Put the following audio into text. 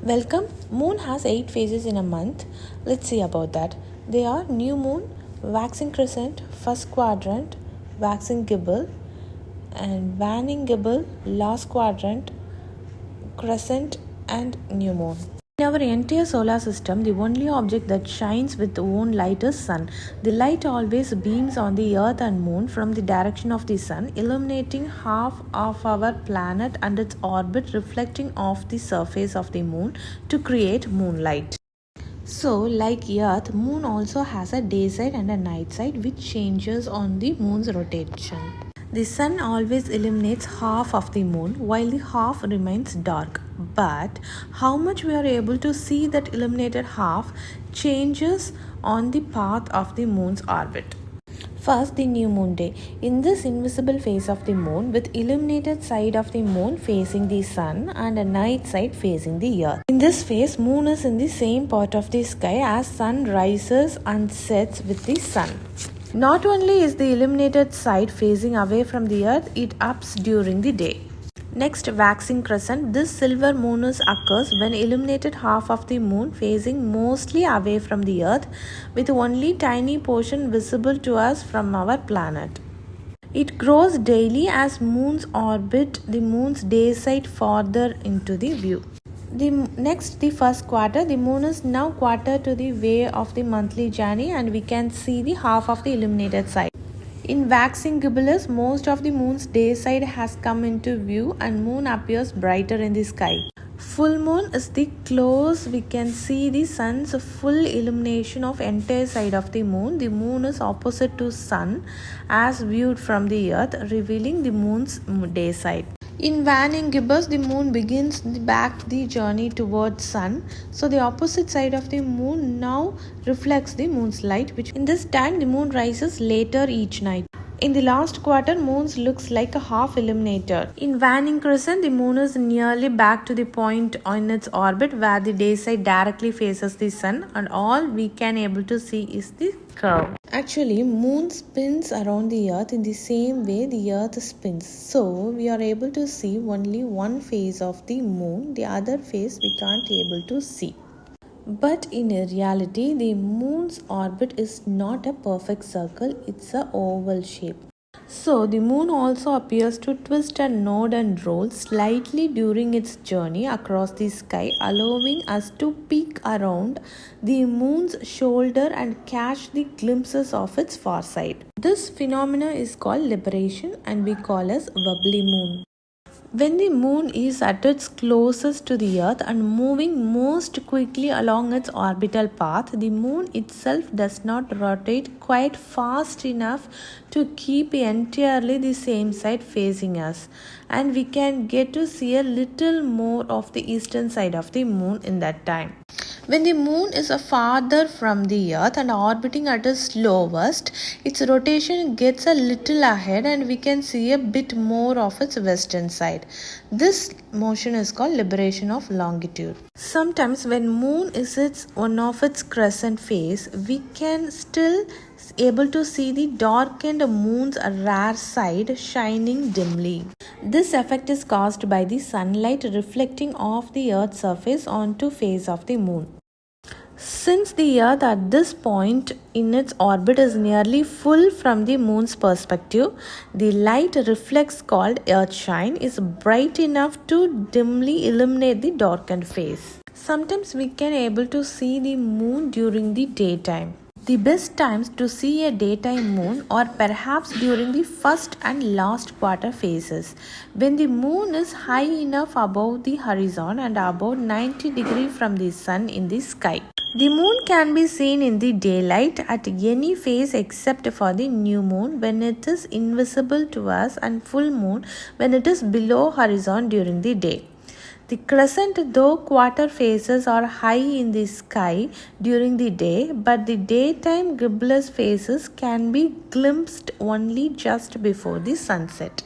Welcome. Moon has 8 phases in a month. Let's see about that. They are new moon, waxing crescent, first quadrant, waxing gibbal, and waning gibbal, last quadrant, crescent, and new moon. In our entire solar system, the only object that shines with own light is sun. The light always beams on the earth and moon from the direction of the sun, illuminating half of our planet and its orbit reflecting off the surface of the moon to create moonlight. So, like Earth, moon also has a day side and a night side which changes on the moon's rotation. The sun always illuminates half of the moon while the half remains dark. But how much we are able to see that illuminated half changes on the path of the moon's orbit. First, the new moon day. In this invisible phase of the moon, with illuminated side of the moon facing the sun and a night side facing the earth. In this phase, moon is in the same part of the sky as sun rises and sets with the sun. Not only is the illuminated side facing away from the earth, it ups during the day. Next, waxing crescent. This silver moon occurs when illuminated half of the moon facing mostly away from the earth with only tiny portion visible to us from our planet. It grows daily as moons orbit the moon's day side farther into the view. The first quarter, the moon is now quarter to the way of the monthly journey and we can see the half of the illuminated side. In waxing gibbous, most of the moon's day side has come into view and moon appears brighter in the sky. Full moon is the close we can see the sun's full illumination of entire side of the moon. The moon is opposite to sun as viewed from the earth, revealing the moon's day side. In waning gibbous, the moon begins back the journey towards sun. So the opposite side of the moon now reflects the moon's light, which in this time the moon rises later each night. In the last quarter, moon looks like a half illuminated. In waning crescent, the moon is nearly back to the point on its orbit where the day side directly faces the sun and all we can able to see is the curve. Actually, moon spins around the earth in the same way the earth spins. So, we are able to see only one phase of the moon, the other phase we can't able to see. But in reality, the moon's orbit is not a perfect circle, it's an oval shape. So, the moon also appears to twist and nod and roll slightly during its journey across the sky, allowing us to peek around the moon's shoulder and catch the glimpses of its far side. This phenomenon is called libration and we call as wobbly moon. When the moon is at its closest to the earth and moving most quickly along its orbital path, the moon itself does not rotate quite fast enough to keep entirely the same side facing us, and we can get to see a little more of the eastern side of the moon in that time. When the moon is farther from the earth and orbiting at its slowest, its rotation gets a little ahead and we can see a bit more of its western side. This motion is called libration of longitude. Sometimes when moon is one of its crescent phase, we can still able to see the darkened moon's rare side shining dimly. This effect is caused by the sunlight reflecting off the earth's surface onto face of the moon. Since the earth at this point in its orbit is nearly full from the moon's perspective, the light reflex called earthshine is bright enough to dimly illuminate the darkened face. Sometimes we can able to see the moon during the daytime. The best times to see a daytime moon are perhaps during the first and last quarter phases, when the moon is high enough above the horizon and about 90 degrees from the sun in the sky. The moon can be seen in the daylight at any phase except for the new moon when it is invisible to us and full moon when it is below horizon during the day. The crescent though quarter phases are high in the sky during the day, but the daytime gibbous phases can be glimpsed only just before the sunset.